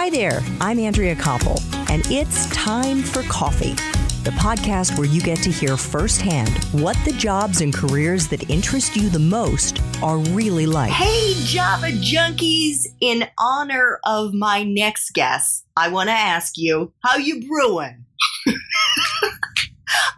Hi there, I'm Andrea Koppel, and it's time for coffee, the podcast where you get to hear firsthand what the jobs and careers that interest you the most are really like. Hey, Java junkies, in honor of my next guest, I want to ask you, how you brewing?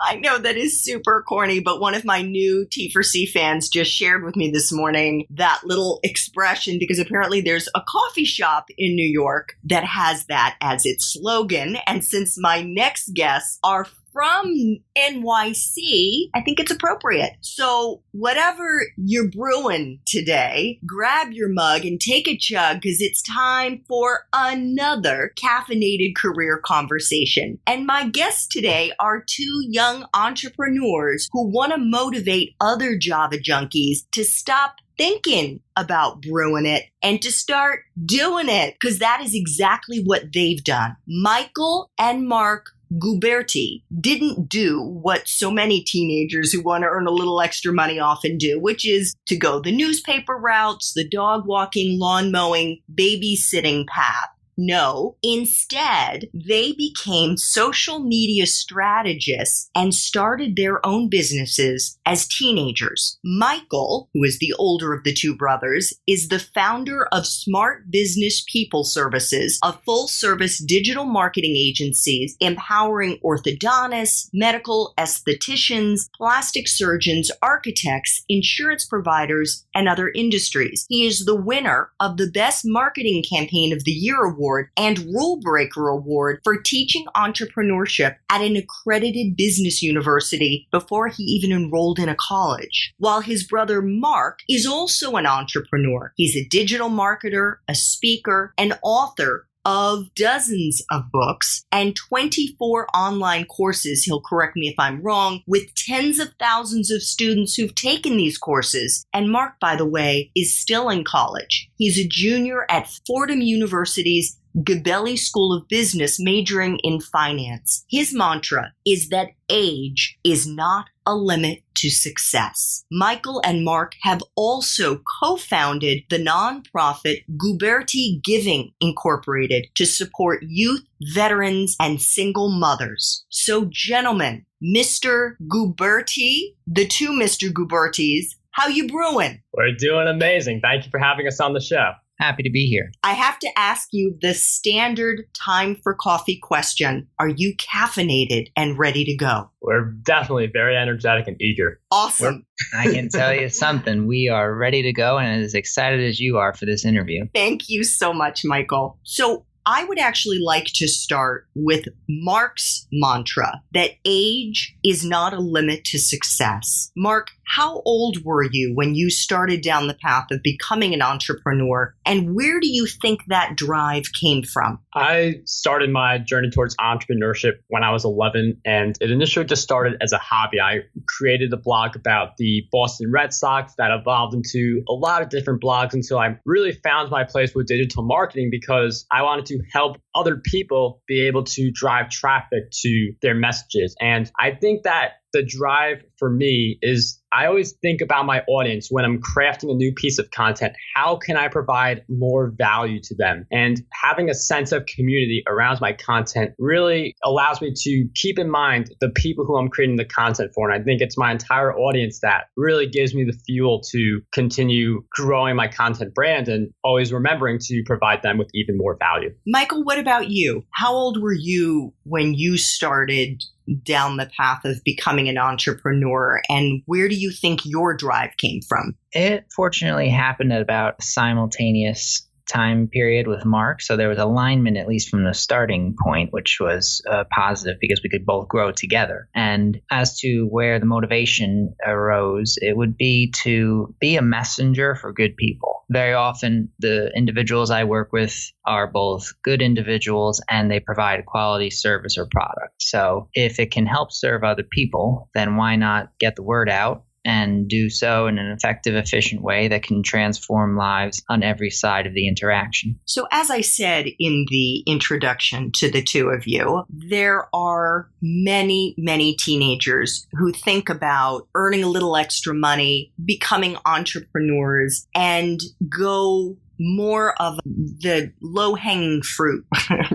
I know that is super corny, but one of my new T4C fans just shared with me this morning that little expression because apparently there's a coffee shop in New York that has that as its slogan. And since my next guests are from NYC, I think it's appropriate. So whatever you're brewing today, grab your mug and take a chug because it's time for another caffeinated career conversation. And my guests today are two young entrepreneurs who want to motivate other Java junkies to stop thinking about brewing it and to start doing it because that is exactly what they've done. Michael and Marc Guberti didn't do what so many teenagers who want to earn a little extra money often do, which is to go the newspaper routes, the dog walking, lawn mowing, babysitting path. No, instead, they became social media strategists and started their own businesses as teenagers. Michael, who is the older of the two brothers, is the founder of Smart Business People Services, a full-service digital marketing agency empowering orthodontists, medical estheticians, plastic surgeons, architects, insurance providers, and other industries. He is the winner of the Best Marketing Campaign of the Year award and Rule Breaker Award for teaching entrepreneurship at an accredited business university before he even enrolled in a college. While his brother Marc is also an entrepreneur. He's a digital marketer, a speaker, and author of dozens of books and 24 online courses, he'll correct me if I'm wrong, with tens of thousands of students who've taken these courses. And Marc, by the way, is still in college. He's a junior at Fordham University's Guberti School of Business, majoring in finance. His mantra is that age is not a limit to success. Michael and Marc have also co-founded the nonprofit Guberti Giving Incorporated to support youth, veterans, and single mothers. So, gentlemen, Mr. Guberti, the two Mr. Gubertis, how you brewing? We're doing amazing. Thank you for having us on the show. Happy to be here. I have to ask you the standard time for coffee question. Are you caffeinated and ready to go? We're definitely very energetic and eager. Awesome. I can tell you something. We are ready to go and as excited as you are for this interview. Thank you so much, Michael. So I would actually like to start with Marc's mantra that age is not a limit to success. Marc, how old were you when you started down the path of becoming an entrepreneur, and where do you think that drive came from? I started my journey towards entrepreneurship when I was 11, and it initially just started as a hobby. I created a blog about the Boston Red Sox that evolved into a lot of different blogs until I really found my place with digital marketing because I wanted to help other people be able to drive traffic to their messages. And I think that the drive for me is I always think about my audience when I'm crafting a new piece of content. How can I provide more value to them? And having a sense of community around my content really allows me to keep in mind the people who I'm creating the content for. And I think it's my entire audience that really gives me the fuel to continue growing my content brand and always remembering to provide them with even more value. Michael, what about you? How old were you when you started down the path of becoming an entrepreneur, and where do you think your drive came from? It fortunately happened at about a simultaneous time period with Marc. So there was alignment, at least from the starting point, which was positive because we could both grow together. And as to where the motivation arose, it would be to be a messenger for good people. Very often, the individuals I work with are both good individuals and they provide a quality service or product. So if it can help serve other people, then why not get the word out and do so in an effective, efficient way that can transform lives on every side of the interaction. So as I said in the introduction to the two of you, there are many, many teenagers who think about earning a little extra money, becoming entrepreneurs, and go more of the low-hanging fruit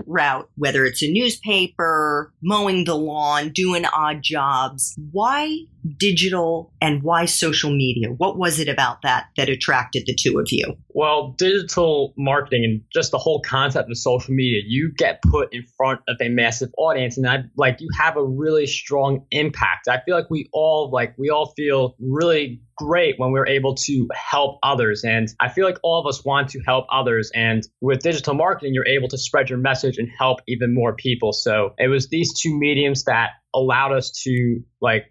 route, whether it's a newspaper, mowing the lawn, doing odd jobs. Why digital and why social media? What was it about that attracted the two of you? Well, digital marketing and just the whole concept of social media, you get put in front of a massive audience, and you have a really strong impact. I feel like we all feel really great when we're able to help others. And I feel like all of us want to help others. And with digital marketing, you're able to spread your message and help even more people. So it was these two mediums that allowed us to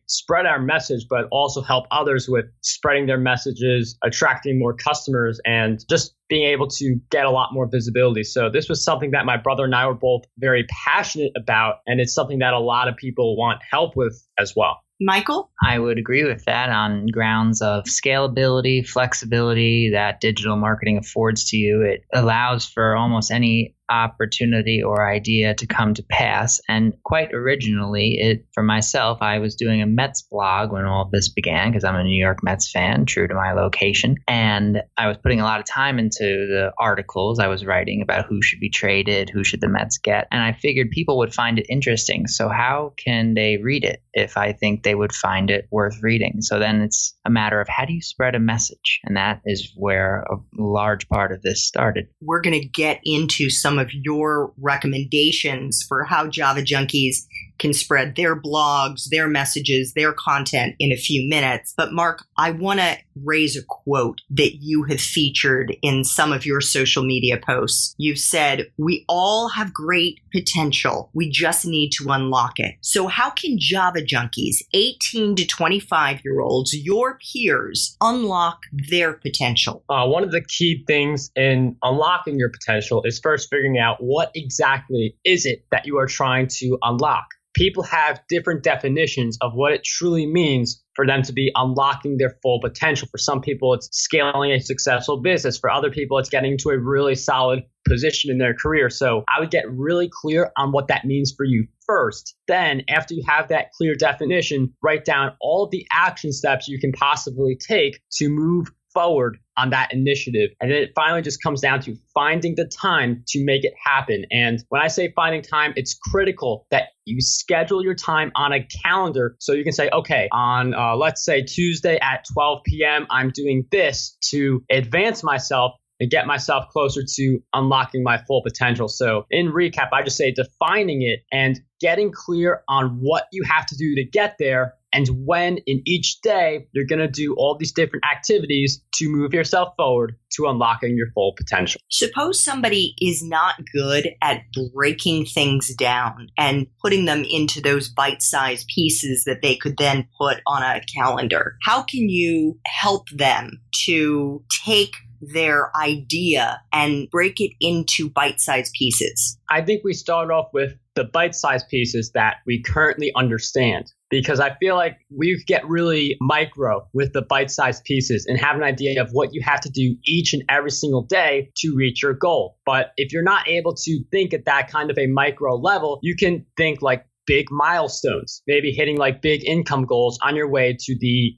spread our message, but also help others with spreading their messages, attracting more customers, and just being able to get a lot more visibility. So this was something that my brother and I were both very passionate about, and it's something that a lot of people want help with as well. Michael? I would agree with that on grounds of scalability, flexibility that digital marketing affords to you. It allows for almost any opportunity or idea to come to pass. And quite originally, for myself, I was doing a Mets blog when all this began because I'm a New York Mets fan, true to my location. And I was putting a lot of time into the articles I was writing about who should be traded, who should the Mets get. And I figured people would find it interesting. So how can they read it if I think they would find it worth reading? So then it's a matter of how do you spread a message? And that is where a large part of this started. We're going to get into some of your recommendations for how Java Junkies can spread their blogs, their messages, their content in a few minutes. But Marc, I want to raise a quote that you have featured in some of your social media posts. You've said, "We all have great potential. We just need to unlock it." So how can Java Junkies, 18 to 25-year-olds, your peers, unlock their potential? One of the key things in unlocking your potential is first figuring out what exactly is it that you are trying to unlock. People have different definitions of what it truly means for them to be unlocking their full potential. For some people, it's scaling a successful business. For other people, it's getting to a really solid position in their career. So I would get really clear on what that means for you first. Then, after you have that clear definition, write down all the action steps you can possibly take to move forward on that initiative. And then it finally just comes down to finding the time to make it happen. And when I say finding time, it's critical that you schedule your time on a calendar so you can say, okay, on let's say Tuesday at 12 p.m., I'm doing this to advance myself and get myself closer to unlocking my full potential. So in recap, I just say defining it and getting clear on what you have to do to get there, and when in each day you're going to do all these different activities to move yourself forward to unlocking your full potential. Suppose somebody is not good at breaking things down and putting them into those bite-sized pieces that they could then put on a calendar. How can you help them to take their idea and break it into bite-sized pieces? I think we start off with the bite-sized pieces that we currently understand, because I feel like we get really micro with the bite-sized pieces and have an idea of what you have to do each and every single day to reach your goal. But if you're not able to think at that kind of a micro level, you can think like big milestones, maybe hitting like big income goals on your way to the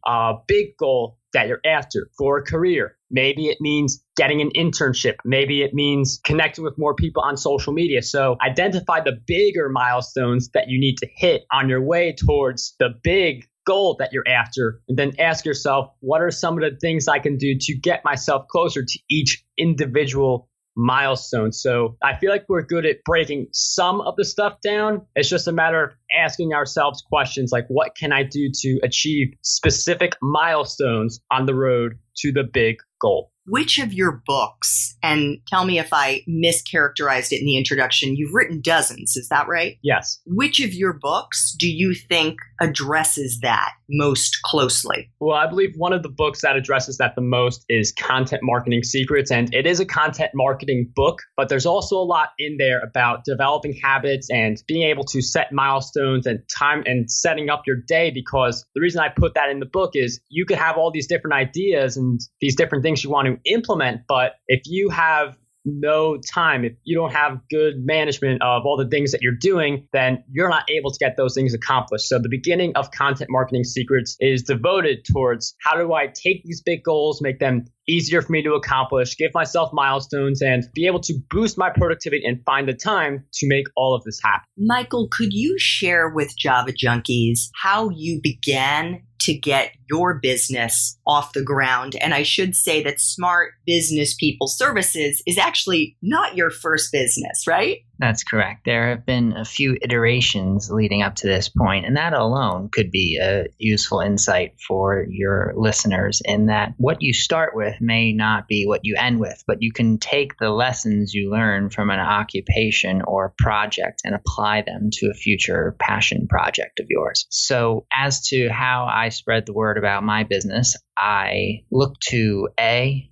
big goal that you're after for a career. Maybe it means getting an internship. Maybe it means connecting with more people on social media. So identify the bigger milestones that you need to hit on your way towards the big goal that you're after. And then ask yourself, what are some of the things I can do to get myself closer to each individual milestone? So I feel like we're good at breaking some of the stuff down. It's just a matter of asking ourselves questions like, what can I do to achieve specific milestones on the road to the big goal? Which of your books, and tell me if I mischaracterized it in the introduction, you've written dozens, is that right? Yes. Which of your books do you think addresses that most closely? Well, I believe one of the books that addresses that the most is Content Marketing Secrets, and it is a content marketing book, but there's also a lot in there about developing habits and being able to set milestones and time and setting up your day, because the reason I put that in the book is you could have all these different ideas and these different things you want to implement, but if you have no time, if you don't have good management of all the things that you're doing, then you're not able to get those things accomplished. So the beginning of Content Marketing Secrets is devoted towards how do I take these big goals, make them easier for me to accomplish, give myself milestones, and be able to boost my productivity and find the time to make all of this happen. Michael, could you share with Java Junkies how you began to get your business off the ground? And I should say that Smart Business People Services is actually not your first business, right? That's correct. There have been a few iterations leading up to this point, and that alone could be a useful insight for your listeners in that what you start with may not be what you end with, but you can take the lessons you learn from an occupation or project and apply them to a future passion project of yours. So as to how I spread the word about my business, I look to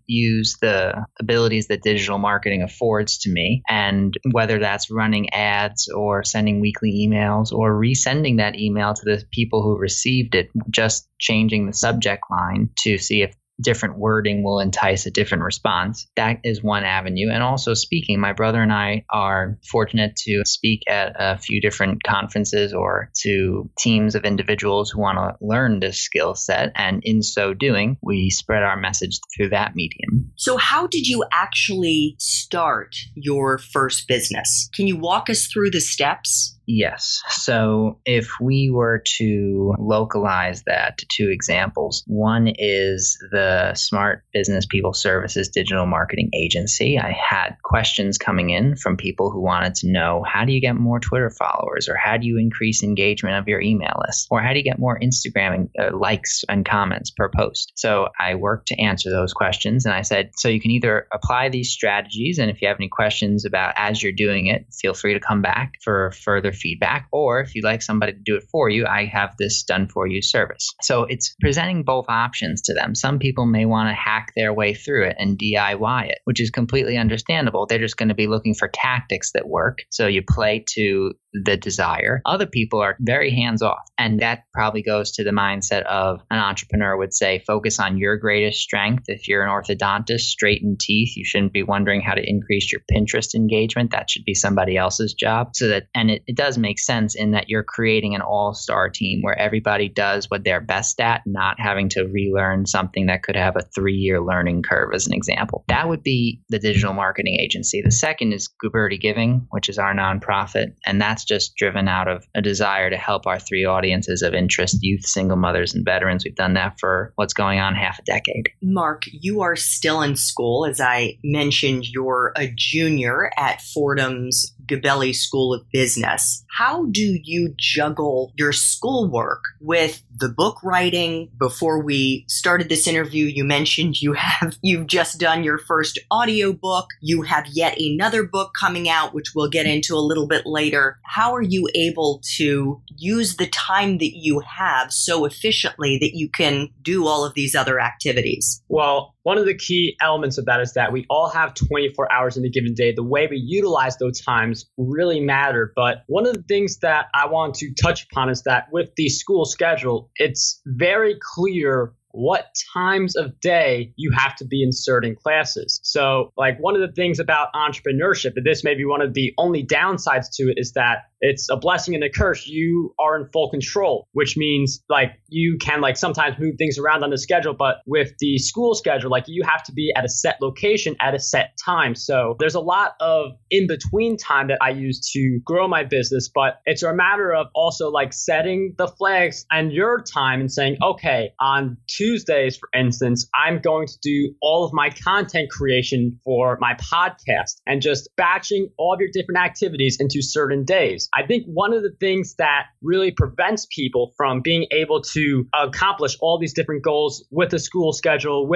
use the abilities that digital marketing affords to me, and whether that's running ads or sending weekly emails or resending that email to the people who received it, just changing the subject line to see if different wording will entice a different response. That is one avenue. And also speaking, my brother and I are fortunate to speak at a few different conferences or to teams of individuals who want to learn this skill set. And in so doing, we spread our message through that medium. So how did you actually start your first business? Can you walk us through the steps? Yes. So if we were to localize that to two examples, one is the Smart Business People Services digital marketing agency. I had questions coming in from people who wanted to know, how do you get more Twitter followers? Or how do you increase engagement of your email list? Or how do you get more Instagram likes and comments per post? So I worked to answer those questions. And I said, so you can either apply these strategies, and if you have any questions about as you're doing it, feel free to come back for further feedback, or if you'd like somebody to do it for you, I have this done for you service. So it's presenting both options to them. Some people may want to hack their way through it and DIY it, which is completely understandable. They're just going to be looking for tactics that work. So you play to the desire. Other people are very hands-off, and that probably goes to the mindset of an entrepreneur would say, focus on your greatest strength. If you're an orthodontist, straighten teeth, you shouldn't be wondering how to increase your Pinterest engagement. That should be somebody else's job. And it does make sense in that you're creating an all-star team where everybody does what they're best at, not having to relearn something that could have a 3-year learning curve, as an example. That would be the digital marketing agency. The second is Guberti Giving, which is our nonprofit, and that's just driven out of a desire to help our 3 audiences of interest: youth, single mothers, and veterans. We've done that for what's going on half a decade. Marc, you are still in school. As I mentioned, you're a junior at Fordham's Guberti School of Business. How do you juggle your schoolwork with the book writing? Before we started this interview, you mentioned you've just done your first audiobook. You have yet another book coming out, which we'll get into a little bit later. How are you able to use the time that you have so efficiently that you can do all of these other activities? Well, one of the key elements of that is that we all have 24 hours in a given day. The way we utilize those times really matter. But one of the things that I want to touch upon is that with the school schedule, it's very clear what times of day you have to be inserting classes. So like one of the things about entrepreneurship, and this may be one of the only downsides to it, is that it's a blessing and a curse. You are in full control, which means like you can like sometimes move things around on the schedule, but with the school schedule, like you have to be at a set location at a set time. So there's a lot of in-between time that I use to grow my business, but it's a matter of also like setting the flags and your time and saying, okay, on Tuesdays, for instance, I'm going to do all of my content creation for my podcast and just batching all of your different activities into certain days. I think one of the things that really prevents people from being able to accomplish all these different goals with a school schedule,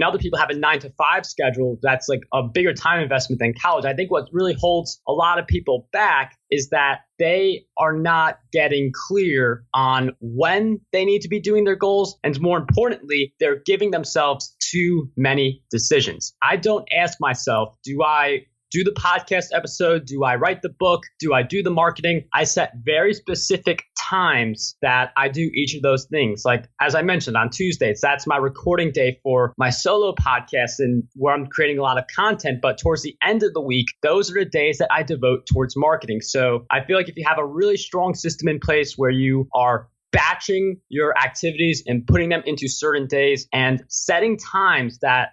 other people have a 9-to-5 schedule that's like a bigger time investment than college. I think what really holds a lot of people back is that they are not getting clear on when they need to be doing their goals. And more importantly, they're giving themselves too many decisions. I don't ask myself, do I do the podcast episode? Do I write the book? Do I do the marketing? I set very specific times that I do each of those things. Like, as I mentioned, on Tuesdays, that's my recording day for my solo podcast and where I'm creating a lot of content. But towards the end of the week, those are the days that I devote towards marketing. So I feel like if you have a really strong system in place where you are batching your activities and putting them into certain days and setting times that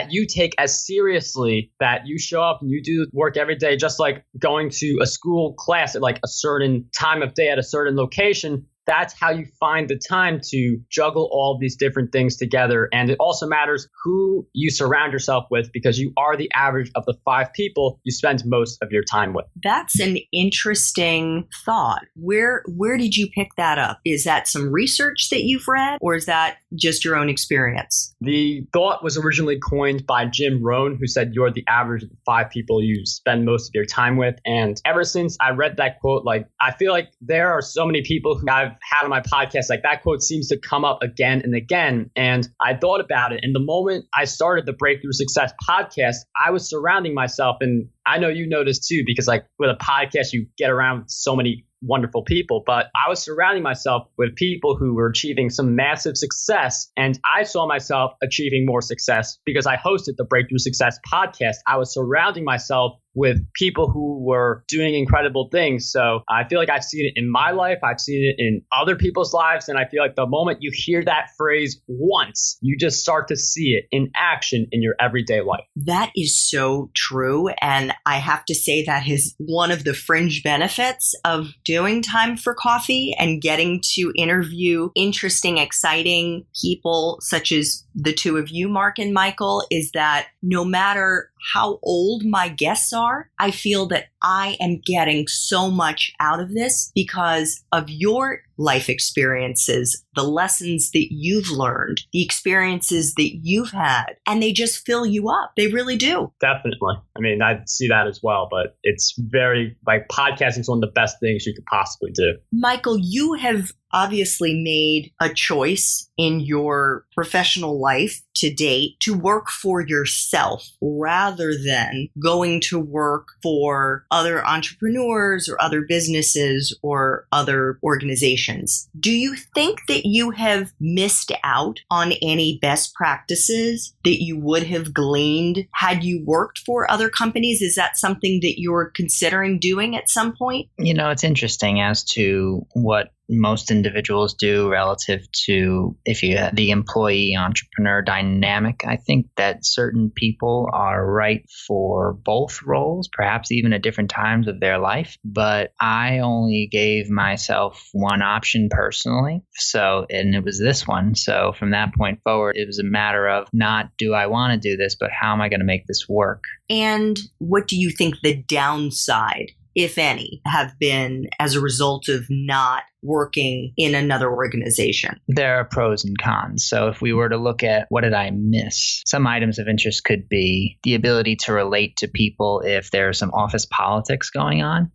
you take as seriously, that you show up and you do work every day, just like going to a school class at like a certain time of day at a certain location. That's how you find the time to juggle all of these different things together. And it also matters who you surround yourself with, because you are the average of the 5 people you spend most of your time with. That's an interesting thought. Where did you pick that up? Is that some research that you've read, or is that just your own experience? The thought was originally coined by Jim Rohn, who said you're the average of the 5 people you spend most of your time with. And ever since I read that quote, I feel like there are so many people who I've had on my podcast, that quote seems to come up again and again. And I thought about it. And the moment I started the Breakthrough Success podcast, I was surrounding myself, and I know you noticed too, because with a podcast, you get around so many wonderful people, but I was surrounding myself with people who were achieving some massive success. And I saw myself achieving more success because I hosted the Breakthrough Success podcast. I was surrounding myself with people who were doing incredible things. So I feel like I've seen it in my life. I've seen it in other people's lives. And I feel like the moment you hear that phrase once, you just start to see it in action in your everyday life. That is so true. And I have to say that is one of the fringe benefits of doing Time for Coffee and getting to interview interesting, exciting people such as the two of you, Marc and Michael, is that no matter how old my guests are, I feel that I am getting so much out of this because of your life experiences, the lessons that you've learned, the experiences that you've had, and they just fill you up. They really do. Definitely. I mean, I see that as well, but it's very, podcasting is one of the best things you could possibly do. Michael, you have obviously made a choice in your professional life to date to work for yourself rather than going to work for other entrepreneurs or other businesses or other organizations. Do you think that you have missed out on any best practices that you would have gleaned had you worked for other companies? Is that something that you're considering doing at some point? It's interesting as to what most individuals do relative to if you have the employee entrepreneur dynamic. I think that certain people are right for both roles, perhaps even at different times of their life. But I only gave myself one option personally. And it was this one. So from that point forward, it was a matter of not do I want to do this, but how am I going to make this work? And what do you think the downside, if any, have been as a result of not working in another organization? There are pros and cons. So if we were to look at what did I miss, some items of interest could be the ability to relate to people if there's some office politics going on.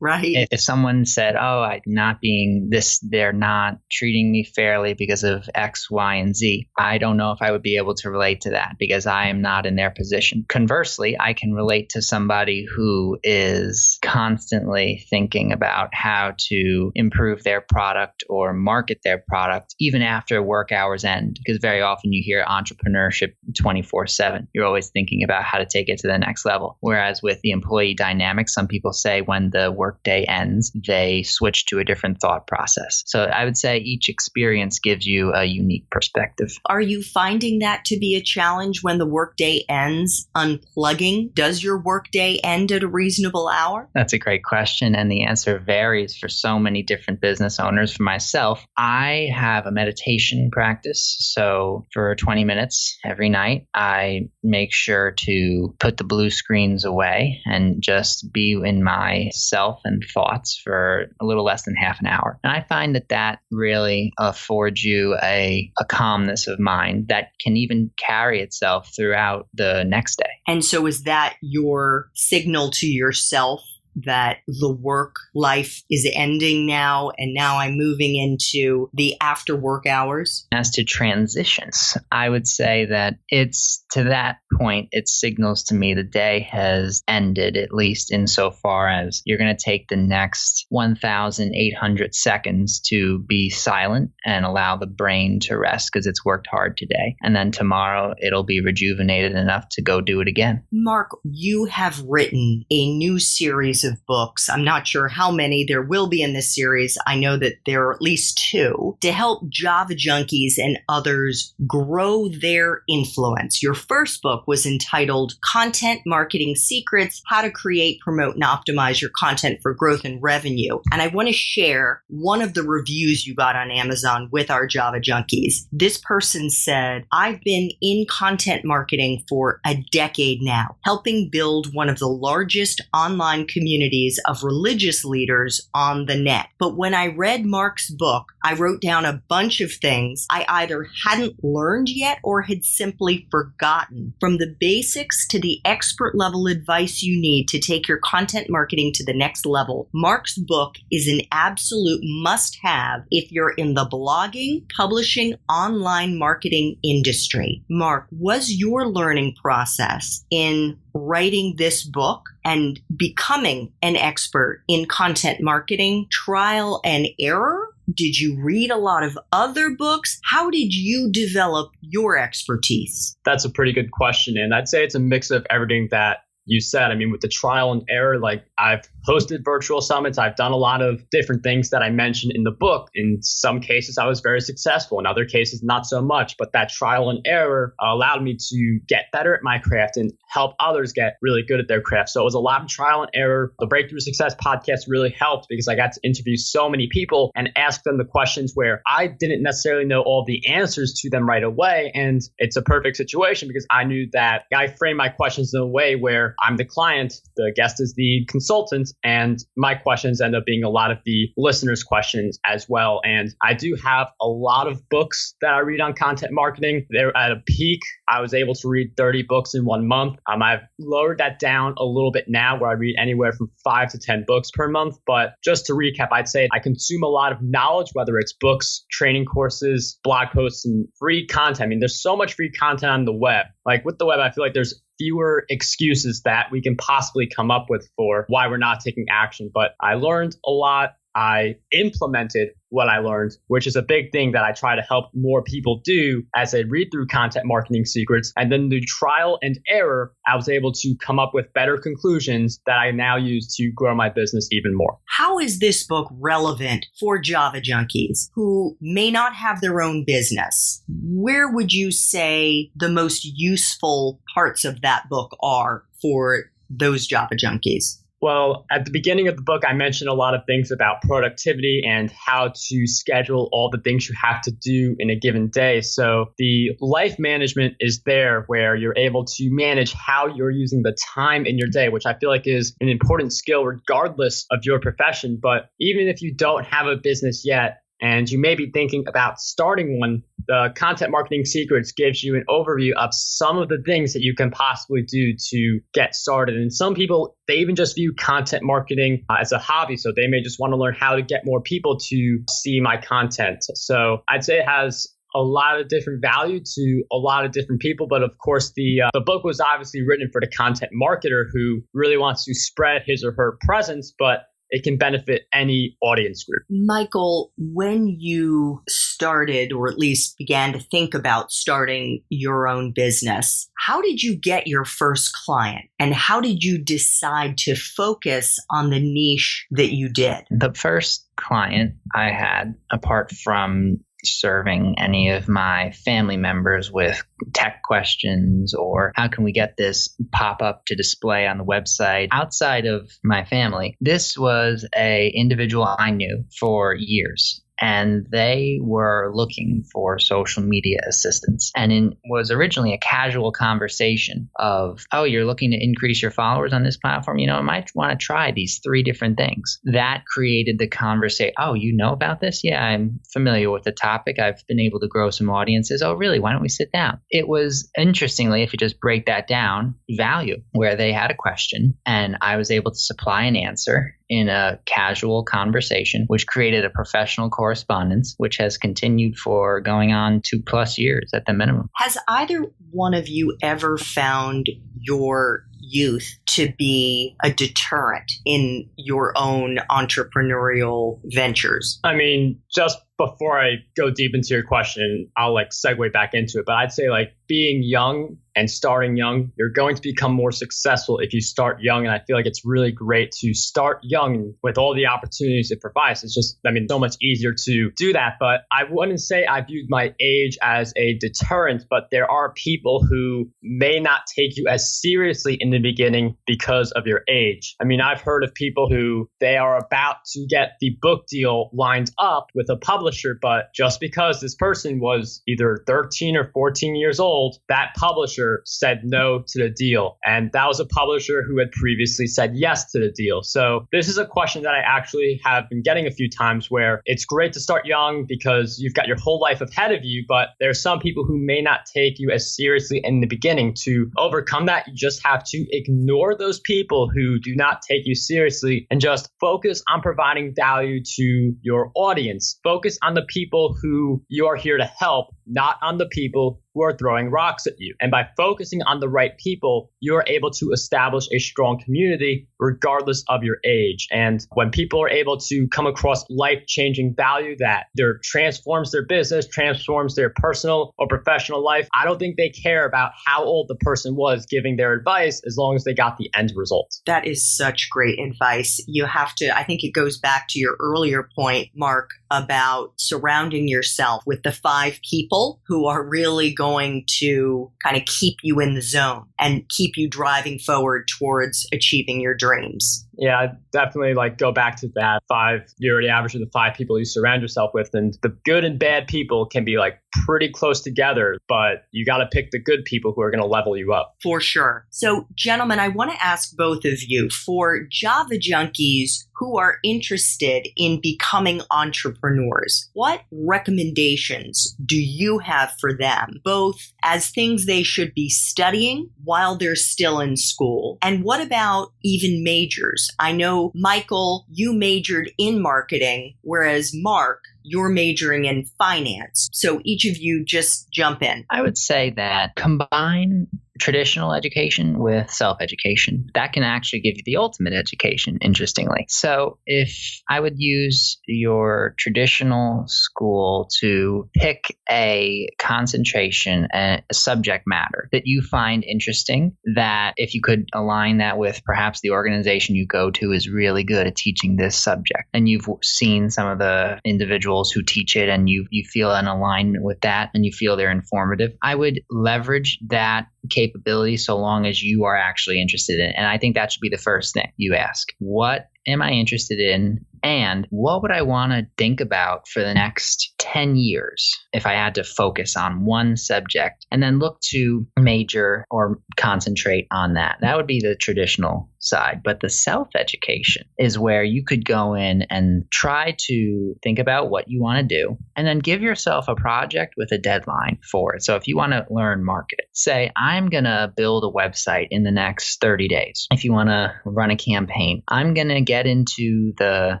Right. If someone said, I'm not being this, they're not treating me fairly because of X, Y, and Z, I don't know if I would be able to relate to that because I am not in their position. Conversely, I can relate to somebody who is constantly thinking about how to improve their product or market their product even after work hours end, because very often you hear entrepreneurship 24/7. You're always thinking about how to take it to the next level. Whereas with the employee dynamic, some people say when the workday ends, they switch to a different thought process. So I would say each experience gives you a unique perspective. Are you finding that to be a challenge when the workday ends, unplugging? Does your workday end at a reasonable hour? That's a great question. And the answer varies for so many different business owners. For myself, I have a meditation practice. So for 20 minutes every night, I make sure to put the blue screens away and just be in myself and thoughts for a little less than half an hour. And I find that really affords you a calmness of mind that can even carry itself throughout the next day. And so is that your signal to yourself that the work life is ending now, and now I'm moving into the after work hours? As to transitions, I would say that it's to that point, it signals to me the day has ended, at least insofar as you're going to take the next 1,800 seconds to be silent and allow the brain to rest because it's worked hard today. And then tomorrow it'll be rejuvenated enough to go do it again. Marc, you have written a new series of books. I'm not sure how many there will be in this series. I know that there are at least 2 to help Java junkies and others grow their influence. Your first book was entitled Content Marketing Secrets: How to Create, Promote, and Optimize Your Content for Growth and Revenue. And I want to share one of the reviews you got on Amazon with our Java junkies. This person said, I've been in content marketing for a decade now, helping build one of the largest online communities of religious leaders on the net. But when I read Marc's book, I wrote down a bunch of things I either hadn't learned yet or had simply forgotten. From the basics to the expert level advice you need to take your content marketing to the next level, Marc's book is an absolute must-have if you're in the blogging, publishing, online marketing industry. Marc, was your learning process in writing this book and becoming an expert in content marketing trial and error? Did you read a lot of other books? How did you develop your expertise? That's a pretty good question. And I'd say it's a mix of everything that you said. I mean, with the trial and error, like I've hosted virtual summits. I've done a lot of different things that I mentioned in the book. In some cases, I was very successful. In other cases, not so much. But that trial and error allowed me to get better at my craft and help others get really good at their craft. So it was a lot of trial and error. The Breakthrough Success podcast really helped because I got to interview so many people and ask them the questions where I didn't necessarily know all the answers to them right away. And it's a perfect situation because I knew that I framed my questions in a way where I'm the client, the guest is the consultant, and my questions end up being a lot of the listeners' questions as well. And I do have a lot of books that I read on content marketing. They're at a peak. I was able to read 30 books in 1 month. I've lowered that down a little bit now where I read anywhere from 5 to 10 books per month. But just to recap, I'd say I consume a lot of knowledge, whether it's books, training courses, blog posts, and free content. I mean, there's so much free content on the web. Like with the web, I feel like there's fewer excuses that we can possibly come up with for why we're not taking action. But I learned a lot. I implemented what I learned, which is a big thing that I try to help more people do as they read through Content Marketing Secrets. And then through trial and error, I was able to come up with better conclusions that I now use to grow my business even more. How is this book relevant for Java junkies who may not have their own business? Where would you say the most useful parts of that book are for those Java junkies? Well, at the beginning of the book, I mentioned a lot of things about productivity and how to schedule all the things you have to do in a given day. So the life management is there where you're able to manage how you're using the time in your day, which I feel like is an important skill regardless of your profession. But even if you don't have a business yet, and you may be thinking about starting one, the Content Marketing Secrets gives you an overview of some of the things that you can possibly do to get started. And some people, they even just view content marketing as a hobby. So they may just want to learn how to get more people to see my content. So I'd say it has a lot of different value to a lot of different people. But of course, the book was obviously written for the content marketer who really wants to spread his or her presence, but it can benefit any audience group. Michael, when you started, or at least began to think about starting your own business, how did you get your first client? And how did you decide to focus on the niche that you did? The first client I had, apart from serving any of my family members with tech questions or how can we get this pop up to display on the website outside of my family, this was a individual I knew for years. and they were looking for social media assistance. And it was originally a casual conversation of, oh, you're looking to increase your followers on this platform? You know, I might want to try these 3 different things. That created the conversation. Oh, you know about this? Yeah, I'm familiar with the topic. I've been able to grow some audiences. Oh, really? Why don't we sit down? It was, interestingly, if you just break that down, value, where they had a question and I was able to supply an answer in a casual conversation, which created a professional correspondence, which has continued for going on 2+ years at the minimum. Has either one of you ever found your youth to be a deterrent in your own entrepreneurial ventures? I mean, just before I go deep into your question, I'll segue back into it. But I'd say being young and starting young, you're going to become more successful if you start young. And I feel like it's really great to start young with all the opportunities it provides. It's just, so much easier to do that. But I wouldn't say I viewed my age as a deterrent, but there are people who may not take you as seriously in the beginning because of your age. I've heard of people who they are about to get the book deal lined up with a publisher, but just because this person was either 13 or 14 years old, that publisher said no to the deal. And that was a publisher who had previously said yes to the deal. So this is a question that I actually have been getting a few times, where it's great to start young because you've got your whole life ahead of you, but there are some people who may not take you as seriously in the beginning. To overcome that, you just have to ignore those people who do not take you seriously and just focus on providing value to your audience. Focus on the people who you are here to help, not on the people who are throwing rocks at you. And by focusing on the right people, you're able to establish a strong community regardless of your age. And when people are able to come across life-changing value that either transforms their business, transforms their personal or professional life, I don't think they care about how old the person was giving their advice, as long as they got the end result. That is such great advice. You have to, I think it goes back to your earlier point, Mark, about surrounding yourself with the 5 people who are really going to kind of keep you in the zone and keep you driving forward towards achieving your dreams. Yeah, I definitely go back to that 5. You're the average of the 5 people you surround yourself with, and the good and bad people can be pretty close together, but you got to pick the good people who are going to level you up. For sure. So, gentlemen, I want to ask both of you, for Java junkies who are interested in becoming entrepreneurs, what recommendations do you have for them, both as things they should be studying while they're still in school? And what about even majors? I know, Michael, you majored in marketing, whereas Mark, you're majoring in finance. So each of you just jump in. I would say that combine traditional education with self-education. That can actually give you the ultimate education, interestingly. So if I would use your traditional school to pick a concentration, a subject matter that you find interesting, that if you could align that with perhaps the organization you go to is really good at teaching this subject, and you've seen some of the individuals who teach it and you feel an alignment with that and you feel they're informative, I would leverage that capability so long as you are actually interested in it. And I think that should be the first thing you ask. What am I interested in? And what would I want to think about for the next 10 years if I had to focus on one subject, and then look to major or concentrate on that? That would be the traditional side. But the self-education is where you could go in and try to think about what you want to do, and then give yourself a project with a deadline for it. So if you want to learn marketing, say, I'm going to build a website in the next 30 days. If you want to run a campaign, I'm going to get into the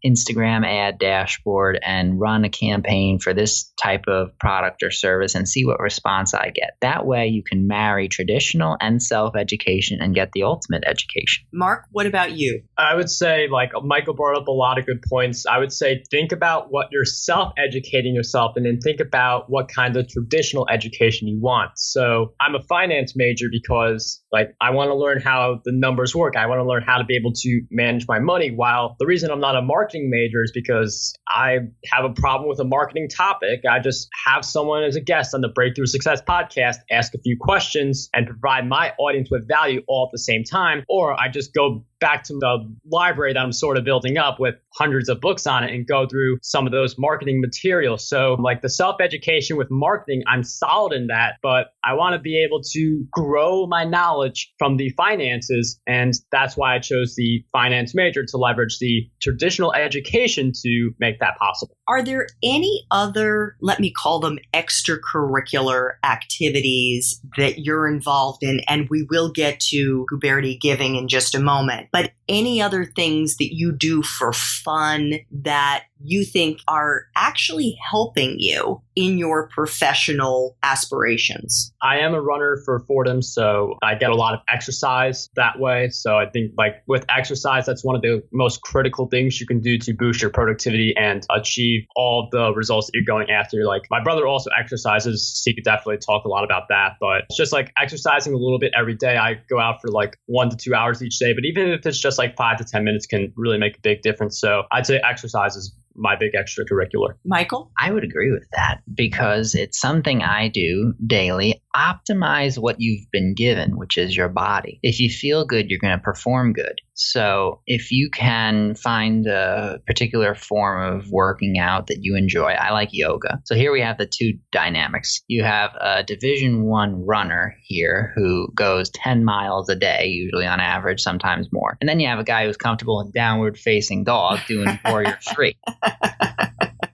Instagram ad dashboard and run a campaign for this type of product or service and see what response I get. That way you can marry traditional and self-education and get the ultimate education. Mark, what about you? I would say, Michael brought up a lot of good points. I would say think about what you're self-educating yourself, and then think about what kind of traditional education you want. So I'm a finance major because I want to learn how the numbers work. I want to learn how to be able to manage my money, while the reason I'm not a marketing major is because I have a problem with a marketing topic. I just have someone as a guest on the Breakthrough Success podcast, ask a few questions, and provide my audience with value all at the same time. Or I just go back to the library that I'm sort of building up with hundreds of books on it and go through some of those marketing materials. So like the self-education with marketing, I'm solid in that, but I want to be able to grow my knowledge from the finances. And that's why I chose the finance major, to leverage the traditional education to make that possible. Are there any other, let me call them extracurricular activities that you're involved in? And we will get to Guberti Giving in just a moment, but any other things that you do for fun that you think are actually helping you in your professional aspirations? I am a runner for Fordham, so I get a lot of exercise that way. So I think like with exercise, that's one of the most critical things you can do to boost your productivity and achieve all the results that you're going after. Like my brother also exercises, so he could definitely talk a lot about that. But it's just like exercising a little bit every day. I go out for like 1 to 2 hours each day, but even if it's just like 5 to 10 minutes can really make a big difference. So I'd say exercise is my big extracurricular. Michael? I would agree with that because it's something I do daily. Optimize what you've been given, which is your body. If you feel good, you're going to perform good. So if you can find a particular form of working out that you enjoy, I like yoga. So here we have the two dynamics. You have a Division I runner here who goes 10 miles a day, usually on average, sometimes more. And then you have a guy who's comfortable in downward facing dog doing Warrior 3.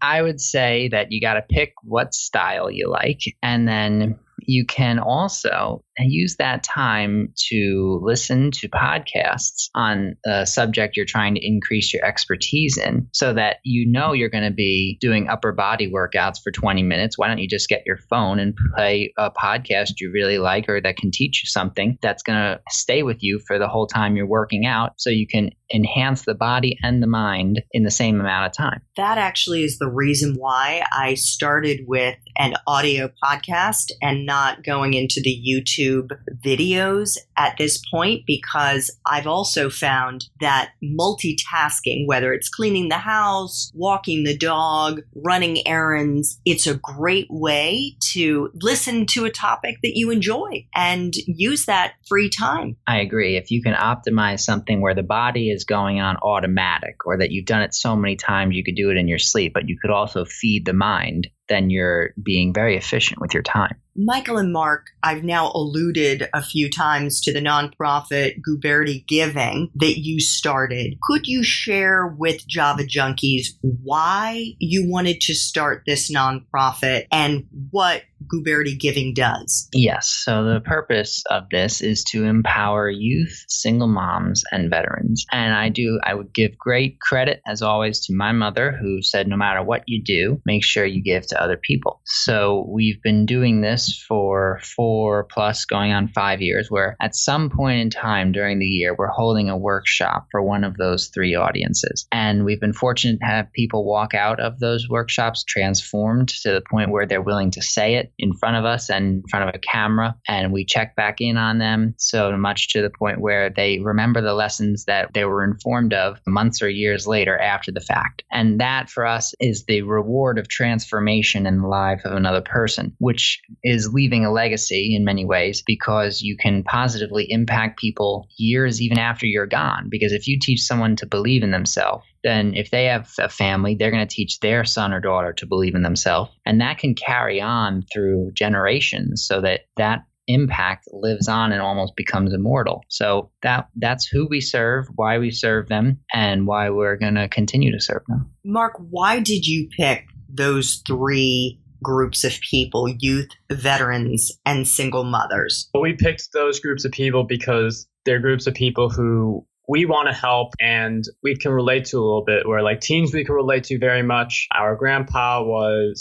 I would say that you got to pick what style you like, and then you can also use that time to listen to podcasts on a subject you're trying to increase your expertise in, so that you know you're going to be doing upper body workouts for 20 minutes. Why don't you just get your phone and play a podcast you really like or that can teach you something that's going to stay with you for the whole time you're working out, so you can enhance the body and the mind in the same amount of time. That actually is the reason why I started with an audio podcast and not going into the YouTube videos at this point, because I've also found that multitasking, whether it's cleaning the house, walking the dog, running errands, it's a great way to listen to a topic that you enjoy and use that free time. I agree. If you can optimize something where the body is going on automatic, or that you've done it so many times you could do it in your sleep, but you could also feed the mind, then you're being very efficient with your time. Michael and Marc, I've now alluded a few times to the nonprofit Guberti Giving that you started. Could you share with Java Junkies why you wanted to start this nonprofit and what Guberti Giving does? Yes. So the purpose of this is to empower youth, single moms, and veterans. And I would give great credit, as always, to my mother, who said, no matter what you do, make sure you give to other people. So we've been doing this for 4+ going on 5 years, where at some point in time during the year, we're holding a workshop for one of those 3 audiences. And we've been fortunate to have people walk out of those workshops transformed to the point where they're willing to say it in front of us and in front of a camera, and we check back in on them, so much to the point where they remember the lessons that they were informed of months or years later after the fact. And that for us is the reward of transformation in the life of another person, which is leaving a legacy in many ways, because you can positively impact people years even after you're gone. Because if you teach someone to believe in themselves, then if they have a family, they're going to teach their son or daughter to believe in themselves. And that can carry on through generations, so that impact lives on and almost becomes immortal. So that's who we serve, why we serve them, and why we're going to continue to serve them. Marc, why did you pick those 3 groups of people: youth, veterans, and single mothers? Well, we picked those groups of people because they're groups of people who we want to help and we can relate to a little bit, where like teens we can relate to very much. Our grandpa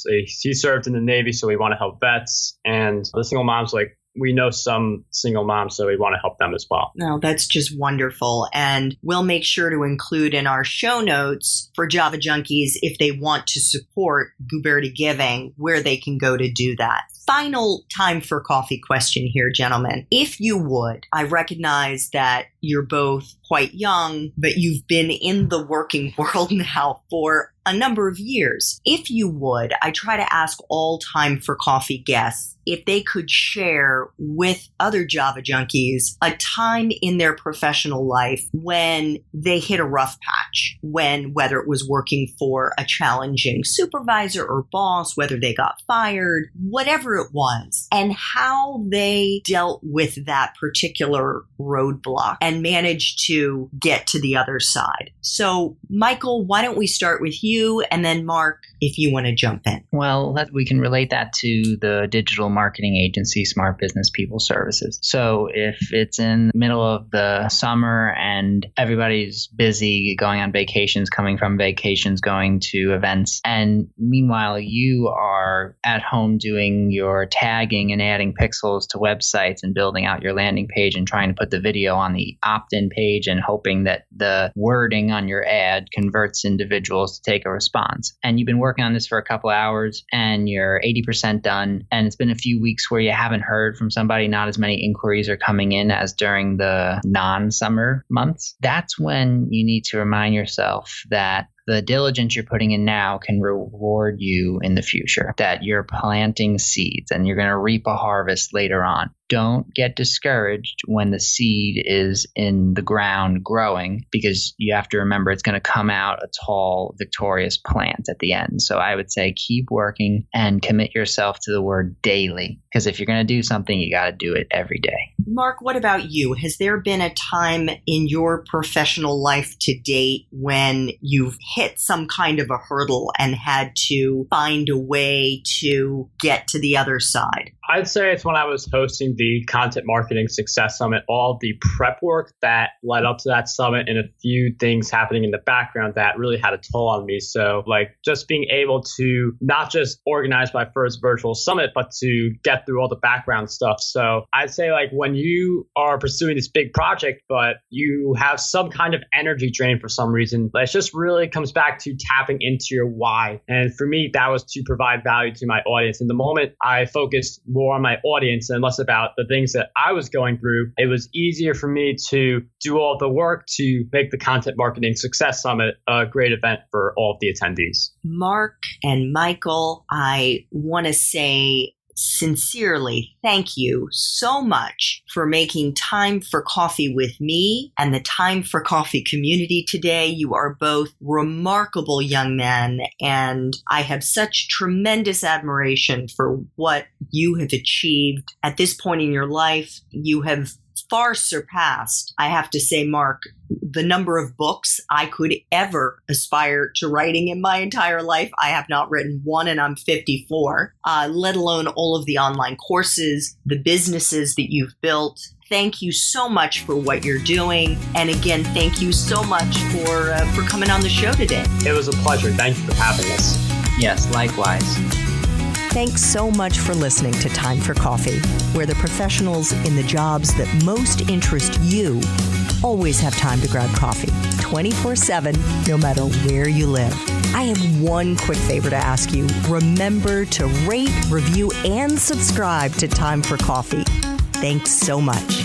he served in the Navy, so we want to help vets. And the single moms, like we know some single moms, so we want to help them as well. No, that's just wonderful. And we'll make sure to include in our show notes for Java Junkies, if they want to support Guberti Giving, where they can go to do that. Final time for coffee question here, gentlemen. If you would, I recognize that you're both quite young, but you've been in the working world now for a number of years. If you would, I try to ask all Time for Coffee guests if they could share with other Java junkies a time in their professional life when they hit a rough patch, whether it was working for a challenging supervisor or boss, whether they got fired, whatever it was, and how they dealt with that particular roadblock and managed to get to the other side. So, Michael, why don't we start with you, and then Mark, if you want to jump in. Well, we can relate that to the digital marketing agency, Smart Business People Services. So if it's in the middle of the summer and everybody's busy going on vacations, coming from vacations, going to events, and meanwhile you are at home doing your tagging and adding pixels to websites and building out your landing page and trying to put the video on the opt-in page and hoping that the wording on your ad converts individuals to take a response. And you've been working on this for a couple hours and you're 80% done, and it's been a few weeks where you haven't heard from somebody, not as many inquiries are coming in as during the non-summer months. That's when you need to remind yourself that the diligence you're putting in now can reward you in the future, that you're planting seeds and you're going to reap a harvest later on. Don't get discouraged when the seed is in the ground growing, because you have to remember it's going to come out a tall, victorious plant at the end. So I would say keep working and commit yourself to the word daily, because if you're going to do something, you got to do it every day. Mark, what about you? Has there been a time in your professional life to date when you've hit some kind of a hurdle and had to find a way to get to the other side? I'd say it's when I was hosting the Content Marketing Success Summit, all the prep work that led up to that summit and a few things happening in the background that really had a toll on me. So like just being able to not just organize my first virtual summit, but to get through all the background stuff. So I'd say like when you are pursuing this big project, but you have some kind of energy drain for some reason, it just really comes back to tapping into your why. And for me, that was to provide value to my audience. In the moment, I focused more on my audience and less about the things that I was going through. It was easier for me to do all the work to make the Content Marketing Success Summit a great event for all of the attendees. Mark and Michael, I want to say sincerely, thank you so much for making time for coffee with me and the Time for Coffee community today. You are both remarkable young men, and I have such tremendous admiration for what you have achieved at this point in your life. You have far surpassed, I have to say, Mark, the number of books I could ever aspire to writing in my entire life. I have not written one, and I'm 54, let alone all of the online courses, the businesses that you've built. Thank you so much for what you're doing. And again, thank you so much for coming on the show today. It was a pleasure. Thank you for having us. Yes, likewise. Thanks so much for listening to Time for Coffee, where the professionals in the jobs that most interest you always have time to grab coffee 24/7, no matter where you live. I have one quick favor to ask you. Remember to rate, review, and subscribe to Time for Coffee. Thanks so much.